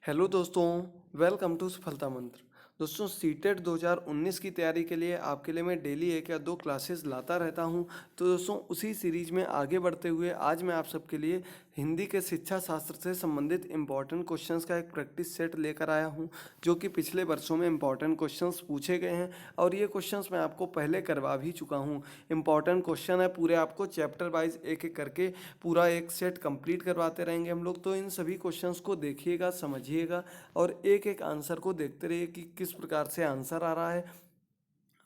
Hello दोस्तों, welcome to सफलता मंत्र। दोस्तों, सीटेट 2019 की तैयारी के लिए आपके लिए मैं डेली एक या दो क्लासेस लाता रहता हूं। तो दोस्तों, उसी सीरीज में आगे बढ़ते हुए आज मैं आप सबके लिए हिंदी के शिक्षा शास्त्र से संबंधित इम्पॉर्टेंट क्वेश्चंस का एक प्रैक्टिस सेट लेकर आया हूं, जो कि पिछले वर्षों में इम्पॉर्टेंट क्वेश्चंस पूछे गए हैं और ये क्वेश्चंस मैं आपको पहले करवा भी चुका हूं। इम्पॉर्टेंट क्वेश्चन है, पूरे आपको चैप्टर वाइज एक एक करके पूरा एक सेट कंप्लीट करवाते रहेंगे हम लोग। तो इन सभी क्वेश्चंस को देखिएगा, समझिएगा और एक एक आंसर को देखते रहिए कि किस प्रकार से आंसर आ रहा है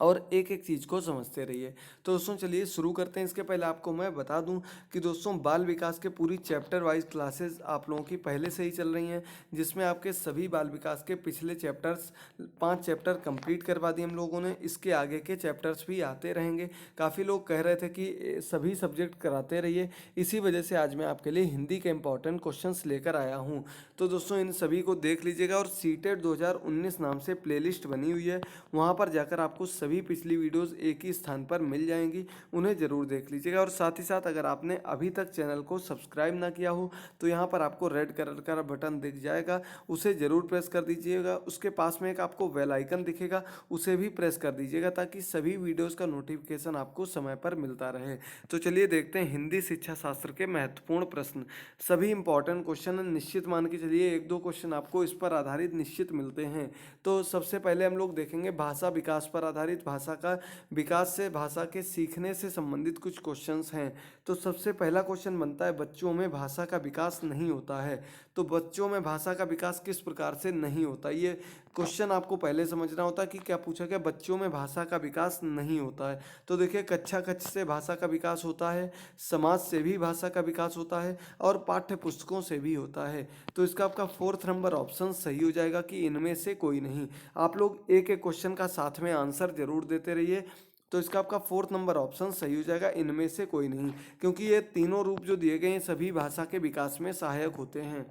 और एक एक चीज़ को समझते रहिए। तो दोस्तों, चलिए शुरू करते हैं। इसके पहले आपको मैं बता दूं कि दोस्तों, बाल विकास के पूरी चैप्टर वाइज क्लासेस आप लोगों की पहले से ही चल रही हैं, जिसमें आपके सभी बाल विकास के पिछले चैप्टर्स 5 चैप्टर कंप्लीट करवा दिए हम लोगों ने। इसके आगे के चैप्टर्स भी आते रहेंगे। काफ़ी लोग कह रहे थे कि सभी सब्जेक्ट कराते रहिए, इसी वजह से आज मैं आपके लिए हिंदी के इंपॉर्टेंट क्वेश्चंस लेकर आया हूँ। तो दोस्तों, इन सभी को देख लीजिएगा और सीटेट 2019 नाम से प्लेलिस्ट बनी हुई है, वहाँ पर जाकर आपको सभी पिछली वीडियोस एक ही स्थान पर मिल जाएंगी, उन्हें ज़रूर देख लीजिएगा। और साथ ही साथ अगर आपने अभी तक चैनल को सब्सक्राइब ना किया हो तो यहाँ पर आपको रेड कलर का बटन दिख जाएगा, उसे ज़रूर प्रेस कर दीजिएगा। उसके पास में एक आपको बेल आइकन दिखेगा, उसे भी प्रेस कर दीजिएगा ताकि सभी वीडियोज़ का नोटिफिकेशन आपको समय पर मिलता रहे। तो चलिए देखते हैं हिंदी शिक्षा शास्त्र के महत्वपूर्ण प्रश्न। सभी इंपॉर्टेंट क्वेश्चन निश्चित मान के चलिए, एक दो क्वेश्चन आपको इस पर आधारित निश्चित मिलते हैं। तो सबसे पहले हम लोग देखेंगे भाषा विकास पर आधारित, भाषा का विकास से भाषा के सीखने से संबंधित कुछ क्वेश्चंस हैं। तो सबसे पहला क्वेश्चन बनता है, बच्चों में भाषा का विकास नहीं होता है। तो बच्चों में भाषा का विकास किस प्रकार से नहीं होता, ये क्वेश्चन आपको पहले समझना होता है कि क्या पूछा गया, बच्चों में भाषा का विकास नहीं होता है। तो देखिए, कक्षा कक्ष से भाषा का विकास होता है, समाज से भी भाषा का विकास होता है और पाठ्य पुस्तकों से भी होता है। तो इसका आपका फोर्थ नंबर ऑप्शन सही हो जाएगा कि इनमें से कोई नहीं। आप लोग एक एक क्वेश्चन का साथ में आंसर जरूर देते रहिए। तो इसका आपका फोर्थ नंबर ऑप्शन सही हो जाएगा, इनमें से कोई नहीं, क्योंकि ये तीनों रूप जो दिए गए हैं सभी भाषा के विकास में सहायक होते हैं।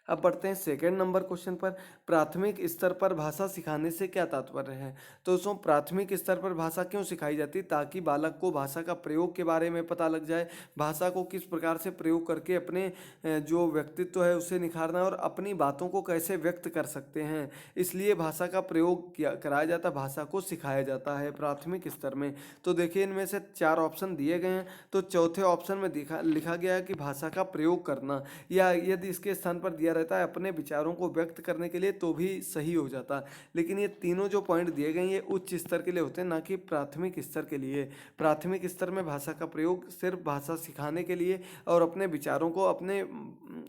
अब बढ़ते हैं सेकंड नंबर क्वेश्चन पर, प्राथमिक स्तर पर भाषा सिखाने से क्या तात्पर्य है। तो दोस्तों, प्राथमिक स्तर पर भाषा क्यों सिखाई जाती है, ताकि बालक को भाषा का प्रयोग के बारे में पता लग जाए, भाषा को किस प्रकार से प्रयोग करके अपने जो व्यक्तित्व है उसे निखारना और अपनी बातों को कैसे व्यक्त कर सकते हैं, इसलिए भाषा का प्रयोग किया कराया जाता है, भाषा को सिखाया जाता है प्राथमिक स्तर में। तो देखिए, इनमें से 4 ऑप्शन दिए गए हैं, तो चौथे ऑप्शन में लिखा गया है कि भाषा का प्रयोग करना, या यदि इसके स्थान पर दिया रहता है अपने विचारों को व्यक्त करने के लिए तो भी सही हो जाता। लेकिन ये तीनों जो पॉइंट दिए गए हैं ये उच्च स्तर के लिए होते हैं, ना कि प्राथमिक स्तर के लिए। प्राथमिक स्तर में भाषा का प्रयोग सिर्फ भाषा सिखाने के लिए और अपने विचारों को, अपने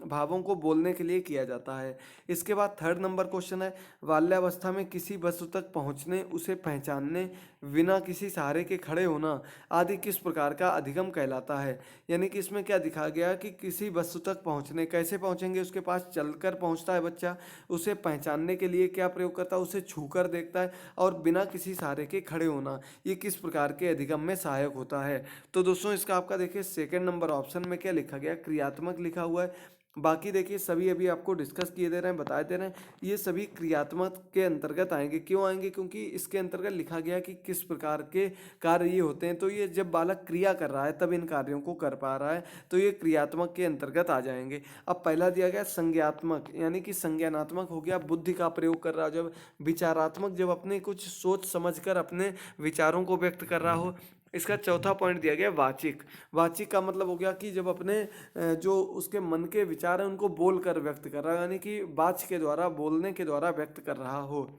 भावों को बोलने के लिए किया जाता है। इसके बाद थर्ड नंबर क्वेश्चन है, बाल्यावस्था में किसी वस्तु तक पहुंचने, उसे पहचानने, बिना किसी सहारे के खड़े होना आदि किस प्रकार का अधिगम कहलाता है। यानी कि इसमें क्या दिखा गया कि किसी वस्तु तक पहुंचने, कैसे पहुंचेंगे, उसके पास चलकर पहुंचता है बच्चा, उसे पहचानने के लिए क्या प्रयोग करता है, उसे छूकर देखता है, और बिना किसी सहारे के खड़े होना, ये किस प्रकार के अधिगम में सहायक होता है। तो दोस्तों, इसका आपका देखिए सेकंड नंबर ऑप्शन में क्या लिखा गया, क्रियात्मक लिखा हुआ है। बाकी देखिए, सभी अभी आपको डिस्कस किए दे रहे हैं, बताए दे रहे हैं, ये सभी क्रियात्मक के अंतर्गत आएंगे। क्यों आएंगे, क्योंकि इसके अंतर्गत लिखा गया कि किस प्रकार के कार्य ये होते हैं। तो ये जब बालक क्रिया कर रहा है तब इन कार्यों को कर पा रहा है, तो ये क्रियात्मक के अंतर्गत आ जाएंगे। अब पहला दिया गया संज्ञात्मक, यानी कि संज्ञानात्मक हो गया, बुद्धि का प्रयोग कर रहा हो जब, विचारात्मक जब अपने कुछ सोच समझकर अपने विचारों को व्यक्त कर रहा हो। इसका चौथा पॉइंट दिया गया वाचिक। वाचिक का मतलब हो गया कि जब अपने जो उसके मन के विचार हैं उनको बोल कर व्यक्त कर रहा है, यानी कि वाच के द्वारा, बोलने के द्वारा व्यक्त कर रहा हो।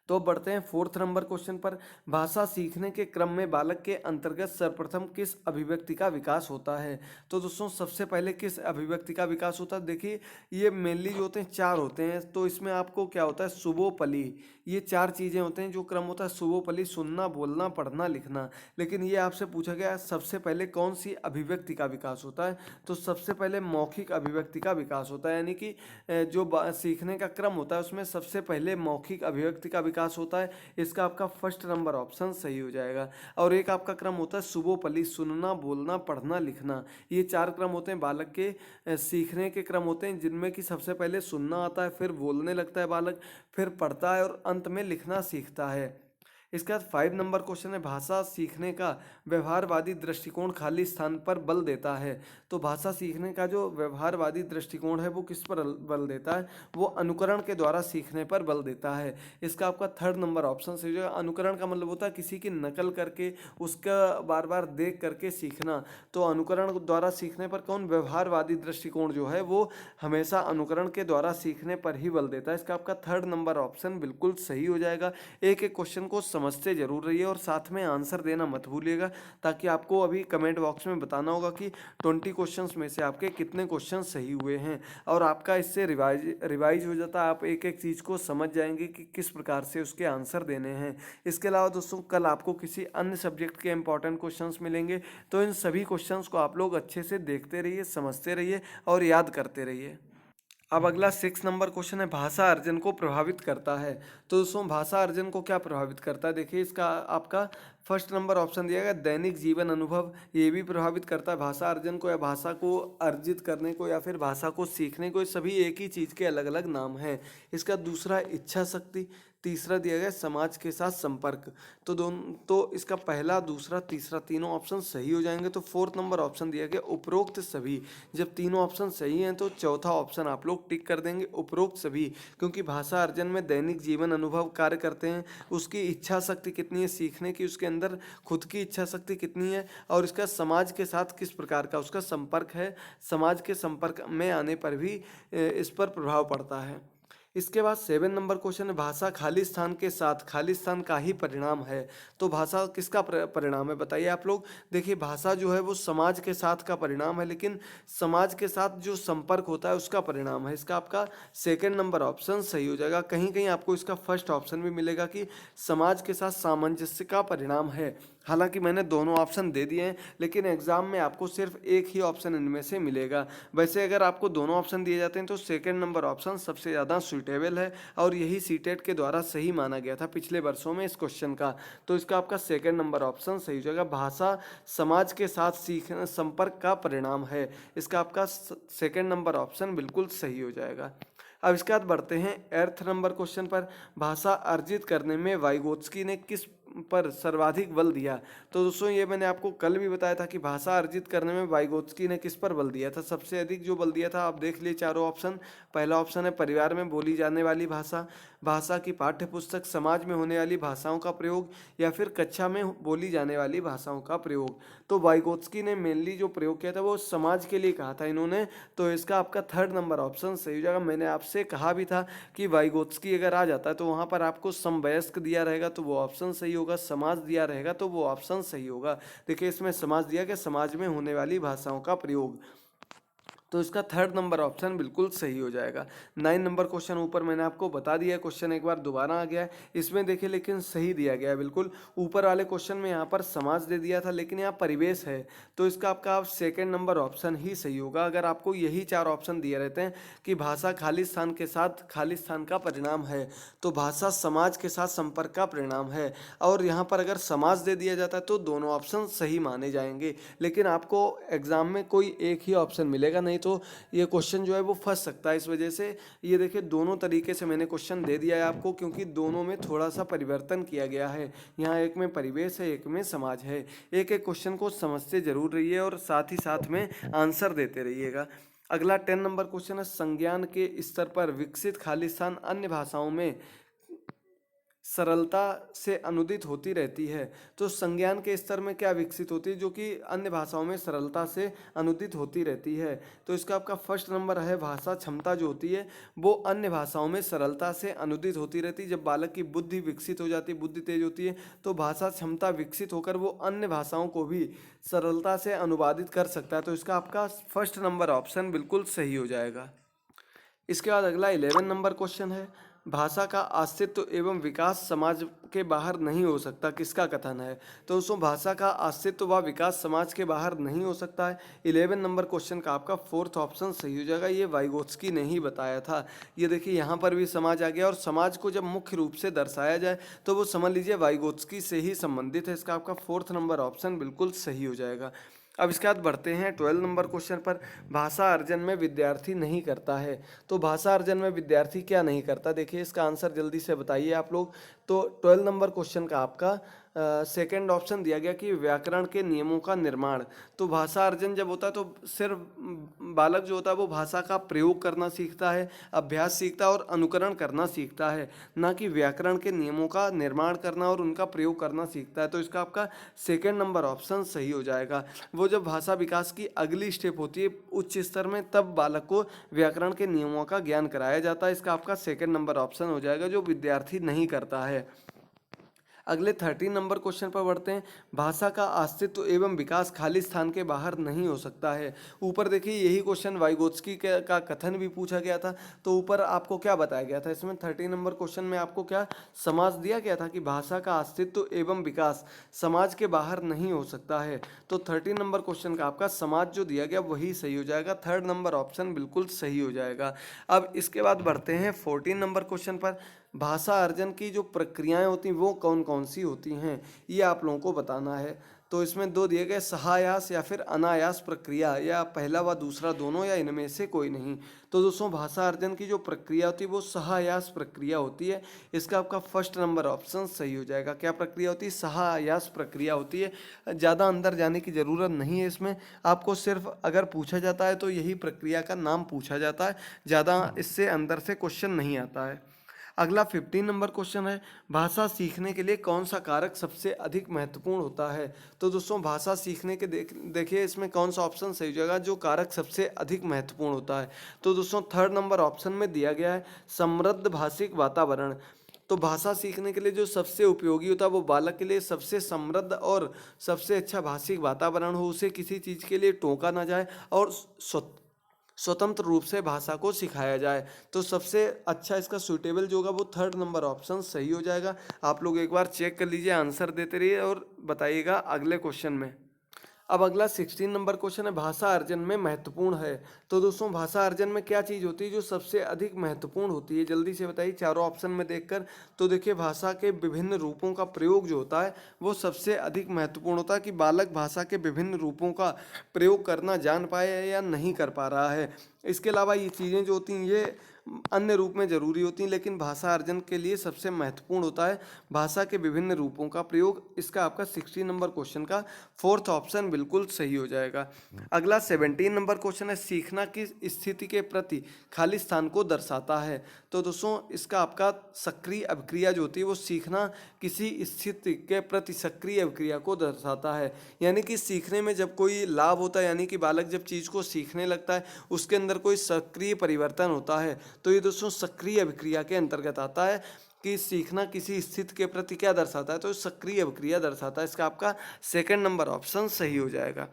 तो बढ़ते हैं फोर्थ नंबर क्वेश्चन पर, भाषा सीखने के क्रम में बालक के अंतर्गत सर्वप्रथम किस अभिव्यक्ति का विकास होता है। तो दोस्तों, सबसे पहले किस अभिव्यक्ति का विकास होता है, देखिए ये मेनली जो होते हैं 4 होते हैं। तो इसमें आपको क्या होता है, सुबोपली, ये 4 चीज़ें होते हैं जो क्रम होता है, सुबोपली, सुनना, बोलना, पढ़ना, लिखना। लेकिन ये आपसे पूछा गया सबसे पहले कौन सी अभिव्यक्ति का विकास होता है, तो सबसे पहले मौखिक अभिव्यक्ति का विकास होता है। यानी कि जो सीखने का क्रम होता है उसमें सबसे पहले मौखिक अभिव्यक्ति का विकास होता है। इसका आपका फर्स्ट नंबर ऑप्शन सही हो जाएगा। और एक आपका क्रम होता है सुबोपली, सुनना, बोलना, पढ़ना, लिखना। ये 4 क्रम होते हैं बालक के सीखने के क्रम होते हैं, जिनमें कि सबसे पहले सुनना आता है, फिर बोलने लगता है बालक, फिर पढ़ता है और अंत में लिखना सीखता है। इसके बाद 5 नंबर क्वेश्चन है, भाषा सीखने का व्यवहारवादी दृष्टिकोण खाली स्थान पर बल देता है। तो भाषा सीखने का जो व्यवहारवादी दृष्टिकोण है वो किस पर बल देता है? वो अनुकरण के द्वारा सीखने पर बल देता है। इसका आपका 3rd नंबर ऑप्शन सही हो जाएगा। अनुकरण का मतलब होता है किसी की नकल करके उसका बार बार देख करके सीखना। तो अनुकरण द्वारा सीखने पर कौन? व्यवहारवादी दृष्टिकोण जो है वो हमेशा अनुकरण के द्वारा सीखने पर ही बल देता है। इसका आपका 3rd नंबर ऑप्शन बिल्कुल सही हो जाएगा। एक एक क्वेश्चन को समझते जरूर रहिए और साथ में आंसर देना मत भूलिएगा, ताकि आपको अभी कमेंट बॉक्स में बताना होगा कि 20 क्वेश्चंस में से आपके कितने क्वेश्चन सही हुए हैं। और आपका इससे रिवाइज हो जाता है, आप एक एक चीज़ को समझ जाएंगे कि किस प्रकार से उसके आंसर देने हैं। इसके अलावा दोस्तों कल आपको किसी अन्य सब्जेक्ट के इंपॉर्टेंट क्वेश्चंस मिलेंगे, तो इन सभी क्वेश्चंस को आप लोग अच्छे से देखते रहिए, समझते रहिए और याद करते रहिए। अब अगला 6 नंबर क्वेश्चन है, भाषा अर्जन को प्रभावित करता है। तो दोस्तों भाषा अर्जन को क्या प्रभावित करता है? देखिए इसका आपका 1st नंबर ऑप्शन दिया गया, दैनिक जीवन अनुभव। ये भी प्रभावित करता है भाषा अर्जन को, या भाषा को अर्जित करने को, या फिर भाषा को सीखने को। ये सभी एक ही चीज़ के अलग अलग नाम हैं। इसका दूसरा इच्छा शक्ति, तीसरा दिया गया समाज के साथ संपर्क। तो इसका पहला, दूसरा, तीसरा तीनों ऑप्शन सही हो जाएंगे। तो 4th नंबर ऑप्शन दिया गया उपरोक्त सभी। जब तीनों ऑप्शन सही हैं तो चौथा ऑप्शन आप लोग टिक कर देंगे, उपरोक्त सभी, क्योंकि भाषा अर्जन में दैनिक जीवन अनुभव कार्य करते हैं। उसकी इच्छा शक्ति कितनी है सीखने की, उसके अंदर खुद की इच्छा शक्ति कितनी है, और इसका समाज के साथ किस प्रकार का उसका संपर्क है। समाज के संपर्क में आने पर भी इस पर प्रभाव पड़ता है। इसके बाद 7 नंबर क्वेश्चन है, भाषा खाली स्थान के साथ खाली स्थान का ही परिणाम है। तो भाषा किसका परिणाम है बताइए आप लोग। देखिए भाषा जो है वो समाज के साथ का परिणाम है, लेकिन समाज के साथ जो संपर्क होता है उसका परिणाम है। इसका आपका 2nd नंबर ऑप्शन सही हो जाएगा। कहीं कहीं आपको इसका 1st ऑप्शन भी मिलेगा कि समाज के साथ सामंजस्य का परिणाम है। हालांकि मैंने दोनों ऑप्शन दे दिए हैं, लेकिन एग्जाम में आपको सिर्फ एक ही ऑप्शन इनमें से मिलेगा। वैसे अगर आपको दोनों ऑप्शन दिए जाते हैं तो 2nd नंबर ऑप्शन सबसे ज़्यादा सुइटेबल है, और यही सीटेट के द्वारा सही माना गया था पिछले वर्षों में इस क्वेश्चन का। तो इसका आपका 2nd नंबर ऑप्शन सही हो जाएगा। भाषा समाज के साथ सीखना संपर्क का परिणाम है। इसका आपका 2nd नंबर ऑप्शन बिल्कुल सही हो जाएगा। अब इसके बाद बढ़ते हैं 8th नंबर क्वेश्चन पर, भाषा अर्जित करने में वाइगोत्स्की ने किस पर सर्वाधिक बल दिया। तो दोस्तों ये मैंने आपको कल भी बताया था कि भाषा अर्जित करने में वाइगोत्स्की ने किस पर बल दिया था। सबसे अधिक जो बल दिया था आप देख लिए चारों ऑप्शन। पहला ऑप्शन है परिवार में बोली जाने वाली भाषा, भाषा की पाठ्य पुस्तक, समाज में होने वाली भाषाओं का प्रयोग, या फिर कक्षा में बोली जाने वाली भाषाओं का प्रयोग। तो वाइगोत्स्की ने मेनली जो प्रयोग किया था वो समाज के लिए कहा था इन्होंने। तो इसका आपका 3rd नंबर ऑप्शन सही हो जाएगा। मैंने आपसे कहा भी था कि वाइगोत्स्की अगर आ जाता है तो वहाँ पर आपको समवयस्क दिया रहेगा तो वो ऑप्शन सही होगा, समाज दिया रहेगा तो वो ऑप्शन सही होगा। देखिए इसमें समाज दिया गया, समाज में होने वाली भाषाओं का प्रयोग, तो इसका 3rd नंबर ऑप्शन बिल्कुल सही हो जाएगा। 9 नंबर क्वेश्चन ऊपर मैंने आपको बता दिया है, क्वेश्चन एक बार दोबारा आ गया है इसमें देखिए, लेकिन सही दिया गया है बिल्कुल। ऊपर वाले क्वेश्चन में यहाँ पर समाज दे दिया था, लेकिन यहाँ परिवेश है, तो इसका आपका 2nd नंबर ऑप्शन ही सही होगा। अगर आपको यही 4 ऑप्शन दिए रहते हैं कि भाषा खाली स्थान के साथ खाली स्थान का परिणाम है, तो भाषा समाज के साथ संपर्क का परिणाम है, और यहाँ पर अगर समाज दे दिया जाता है तो दोनों ऑप्शन सही माने जाएंगे। लेकिन आपको एग्जाम में कोई एक ही ऑप्शन मिलेगा, नहीं तो ये क्वेश्चन जो है वो फंस सकता है। इस वजह से ये देखिए दोनों तरीके से मैंने क्वेश्चन दे दिया है आपको, क्योंकि दोनों में थोड़ा सा परिवर्तन किया गया है। यहाँ एक में परिवेश है, एक में समाज है। एक एक क्वेश्चन को समझते जरूर रहिए और साथ ही साथ में आंसर देते रहिएगा। अगला 10 नंबर क्वेश्चन है, संज्ञान के स्तर पर विकसित खाली स्थान अन्य भाषाओं में सरलता से अनुदित होती रहती है। तो संज्ञान के स्तर में क्या विकसित होती है जो कि अन्य भाषाओं में सरलता से अनुदित होती रहती है। तो इसका आपका 1st नंबर है, भाषा क्षमता जो होती है वो अन्य भाषाओं में सरलता से अनुदित होती रहती है। जब बालक की बुद्धि विकसित हो जाती है, बुद्धि तेज होती है, तो भाषा क्षमता विकसित होकर वो अन्य भाषाओं को भी सरलता से अनुवादित कर सकता है। तो इसका आपका 1st नंबर ऑप्शन बिल्कुल सही हो जाएगा। इसके बाद अगला 11 नंबर क्वेश्चन है, भाषा का अस्तित्व एवं विकास समाज के बाहर नहीं हो सकता, किसका कथन है। तो दोस्तों भाषा का अस्तित्व व विकास समाज के बाहर नहीं हो सकता है। 11 नंबर क्वेश्चन का आपका 4th ऑप्शन सही हो जाएगा। ये वाइगोत्स्की ने ही बताया था। ये देखिए यहाँ पर भी समाज आ गया, और समाज को जब मुख्य रूप से दर्शाया जाए तो वो समझ लीजिए वाइगोत्स्की से ही संबंधित है। इसका आपका 4th नंबर ऑप्शन बिल्कुल सही हो जाएगा। अब इसके बाद बढ़ते हैं 12 नंबर क्वेश्चन पर। भाषा अर्जन में विद्यार्थी नहीं करता है। तो भाषा अर्जन में विद्यार्थी क्या नहीं करता, देखिए इसका आंसर जल्दी से बताइए आप लोग। तो 12 नंबर क्वेश्चन का आपका सेकंड ऑप्शन दिया गया कि व्याकरण के नियमों का निर्माण। तो भाषा अर्जन जब होता है तो सिर्फ बालक जो होता है वो भाषा का प्रयोग करना सीखता है, अभ्यास सीखता है और अनुकरण करना सीखता है, ना कि व्याकरण के नियमों का निर्माण करना और उनका प्रयोग करना सीखता है। तो इसका आपका सेकंड नंबर ऑप्शन सही हो जाएगा। वो जब भाषा विकास की अगली स्टेप होती है उच्च स्तर में, तब बालक को व्याकरण के नियमों का ज्ञान कराया जाता है। इसका आपका सेकंड नंबर ऑप्शन हो जाएगा, जो विद्यार्थी नहीं करता है। अगले 13 नंबर क्वेश्चन पर बढ़ते हैं। भाषा का अस्तित्व एवं विकास खाली स्थान के बाहर नहीं हो सकता है। ऊपर देखिए यही क्वेश्चन वाइगोत्स्की का कथन भी पूछा गया था। तो ऊपर आपको क्या बताया गया था, इसमें 13 नंबर क्वेश्चन में आपको क्या समाज दिया गया था कि भाषा का अस्तित्व एवं विकास समाज के बाहर नहीं हो सकता है। तो 13 नंबर क्वेश्चन का आपका समाज जो दिया गया वही सही हो जाएगा, थर्ड नंबर ऑप्शन बिल्कुल सही हो जाएगा। अब इसके बाद बढ़ते हैं 14 नंबर क्वेश्चन पर। भाषा अर्जन की जो प्रक्रियाएं होती हैं वो कौन कौन सी होती हैं, ये आप लोगों को बताना है। तो इसमें दो दिए गए, सहायास या फिर अनायास प्रक्रिया, या पहला व दूसरा दोनों, या इनमें से कोई नहीं। तो दोस्तों भाषा अर्जन की जो प्रक्रिया होती है वो सहायास प्रक्रिया होती है। इसका आपका फर्स्ट नंबर ऑप्शन सही हो जाएगा। क्या प्रक्रिया होती है, सहायास प्रक्रिया होती है। ज़्यादा अंदर जाने की ज़रूरत नहीं है इसमें, आपको सिर्फ अगर पूछा जाता है तो यही प्रक्रिया का नाम पूछा जाता है, ज़्यादा इससे अंदर से क्वेश्चन नहीं आता है। अगला 15 नंबर क्वेश्चन है, भाषा सीखने के लिए कौन सा कारक सबसे अधिक महत्वपूर्ण होता है। तो दोस्तों भाषा सीखने के देखिए इसमें कौन सा ऑप्शन सही हो जाएगा, जो कारक सबसे अधिक महत्वपूर्ण होता है। तो दोस्तों थर्ड नंबर ऑप्शन में दिया गया है समृद्ध भाषिक वातावरण। तो भाषा सीखने के लिए जो सबसे उपयोगी होता है वो बालक के लिए सबसे समृद्ध और सबसे अच्छा भाषिक वातावरण हो, उसे किसी चीज़ के लिए टोका ना जाए और स्वतंत्र रूप से भाषा को सिखाया जाए। तो सबसे अच्छा इसका सूटेबल जो होगा वो थर्ड नंबर ऑप्शन सही हो जाएगा। आप लोग एक बार चेक कर लीजिए, आंसर देते रहिए और बताइएगा अगले क्वेश्चन में। अब अगला 16 नंबर क्वेश्चन है, भाषा अर्जन में महत्वपूर्ण है। तो दोस्तों भाषा अर्जन में क्या चीज़ होती है जो सबसे अधिक महत्वपूर्ण होती है, जल्दी से बताइए चारों ऑप्शन में देखकर। तो देखिए भाषा के विभिन्न रूपों का प्रयोग जो होता है वो सबसे अधिक महत्वपूर्ण होता है, कि बालक भाषा के विभिन्न रूपों का प्रयोग करना जान पाए या नहीं कर पा रहा है। इसके अलावा ये चीज़ें जो होती हैं ये अन्य रूप में जरूरी होती हैं, लेकिन भाषा अर्जन के लिए सबसे महत्वपूर्ण होता है भाषा के विभिन्न रूपों का प्रयोग। इसका आपका 60 नंबर क्वेश्चन का फोर्थ ऑप्शन बिल्कुल सही हो जाएगा। अगला 17 नंबर क्वेश्चन है, सीखना किस स्थिति के प्रति खाली स्थान को दर्शाता है। तो दोस्तों इसका आपका सक्रिय अभिक्रिया जो होती है वो सीखना किसी स्थिति के प्रति सक्रिय अभिक्रिया को दर्शाता है। यानी कि सीखने में जब कोई लाभ होता है, यानी कि बालक जब चीज़ को सीखने लगता है उसके अंदर कोई सक्रिय परिवर्तन होता है, तो ये दोस्तों सक्रिय अभिक्रिया के अंतर्गत आता है। कि सीखना किसी स्थिति के प्रति क्या दर्शाता है, तो सक्रिय अभिक्रिया दर्शाता है। इसका आपका सेकंड नंबर ऑप्शन सही हो जाएगा।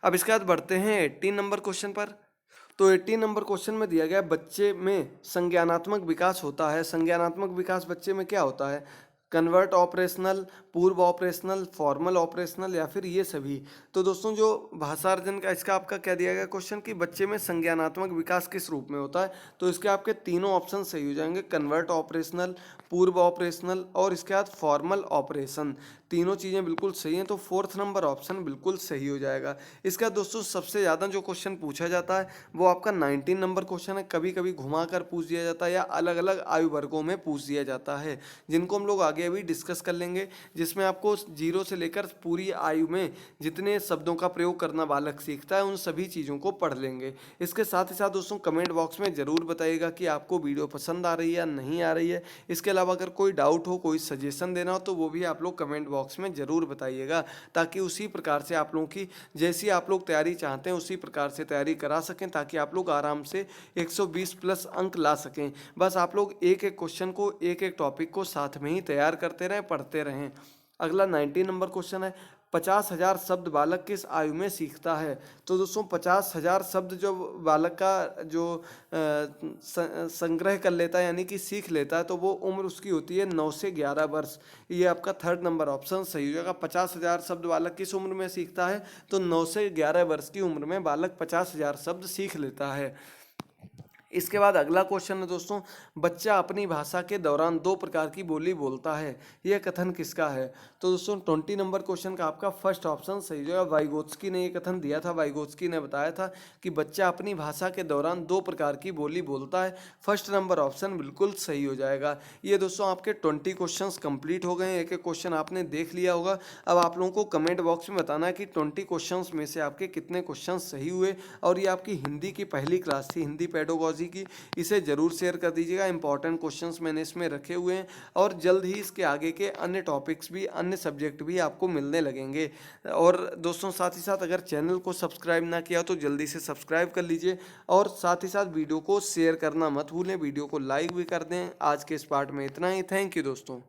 अब इसके बाद बढ़ते हैं 18 नंबर क्वेश्चन पर। तो 18 नंबर क्वेश्चन में दिया गया बच्चे में संज्ञानात्मक विकास होता है। संज्ञानात्मक विकास बच्चे में क्या होता है, कन्वर्ट ऑपरेशनल, पूर्व ऑपरेशनल, फॉर्मल ऑपरेशनल, या फिर ये सभी। तो दोस्तों जो भाषा अर्जन का इसका आपका क्या दिया गया क्वेश्चन कि बच्चे में संज्ञानात्मक विकास किस रूप में होता है, तो इसके आपके तीनों ऑप्शन सही हो जाएंगे, कन्वर्ट ऑपरेशनल, पूर्व ऑपरेशनल और इसके बाद फॉर्मल ऑपरेशन। तीनों चीज़ें बिल्कुल सही हैं, तो फोर्थ नंबर ऑप्शन बिल्कुल सही हो जाएगा। इसका दोस्तों सबसे ज़्यादा जो क्वेश्चन पूछा जाता है वो आपका 19 नंबर क्वेश्चन है। कभी कभी घुमा कर पूछ दिया जाता है या अलग अलग आयु वर्गों में पूछ दिया जाता है, जिनको हम लोग आगे अभी डिस्कस कर लेंगे, जिसमें आपको 0 से लेकर पूरी आयु में जितने शब्दों का प्रयोग करना बालक सीखता है उन सभी चीज़ों को पढ़ लेंगे। इसके साथ ही साथ दोस्तों कमेंट बॉक्स में ज़रूर बताइएगा कि आपको वीडियो पसंद आ रही है या नहीं आ रही है। इसके अलावा अगर कोई डाउट हो, कोई सजेशन देना हो, तो वो भी आप लोग कमेंट बॉक्स में ज़रूर बताइएगा, ताकि उसी प्रकार से आप लोगों की जैसी आप लोग तैयारी चाहते हैं उसी प्रकार से तैयारी करा सकें, ताकि आप लोग आराम से 120 प्लस अंक ला सकें। बस आप लोग एक एक क्वेश्चन को, एक एक टॉपिक को साथ में ही तैयार करते रहें, पढ़ते रहें। अगला 19 नंबर क्वेश्चन है, 50,000 शब्द बालक किस आयु में सीखता है। तो दोस्तों 50,000 शब्द जो बालक का जो संग्रह कर लेता है, यानी कि सीख लेता है, तो वो उम्र उसकी होती है 9 से 11 वर्ष। ये आपका थर्ड नंबर ऑप्शन सही हो जाएगा। 50,000 शब्द बालक किस उम्र में सीखता है, तो 9 से 11 वर्ष की उम्र में बालक 50,000 शब्द सीख लेता है। इसके बाद अगला क्वेश्चन है दोस्तों, बच्चा अपनी भाषा के दौरान दो प्रकार की बोली बोलता है, यह कथन किसका है? तो दोस्तों 20 नंबर क्वेश्चन का आपका फर्स्ट ऑप्शन सही जो है वाइगोत्स्की ने ये कथन दिया था। वाइगोत्स्की ने बताया था कि बच्चा अपनी भाषा के दौरान दो प्रकार की बोली बोलता है। फर्स्ट नंबर ऑप्शन बिल्कुल सही हो जाएगा। ये दोस्तों आपके 20 क्वेश्चन कंप्लीट हो गए हैं। एक एक क्वेश्चन आपने देख लिया होगा। अब आप लोगों को कमेंट बॉक्स में बताना है कि 20 क्वेश्चन में से आपके कितने क्वेश्चन सही हुए। और ये आपकी हिंदी की पहली क्लास थी, हिंदी पेडागोजी की। इसे जरूर शेयर कर दीजिएगा। इंपॉर्टेंट क्वेश्चंस मैंने इसमें रखे हुए हैं और जल्द ही इसके आगे के अन्य टॉपिक्स भी, अन्य सब्जेक्ट भी आपको मिलने लगेंगे। और दोस्तों साथ ही साथ अगर चैनल को सब्सक्राइब ना किया तो जल्दी से सब्सक्राइब कर लीजिए और साथ ही साथ वीडियो को शेयर करना मत भूलें, वीडियो को लाइक भी कर दें। आज के इस पार्ट में इतना ही। थैंक यू दोस्तों।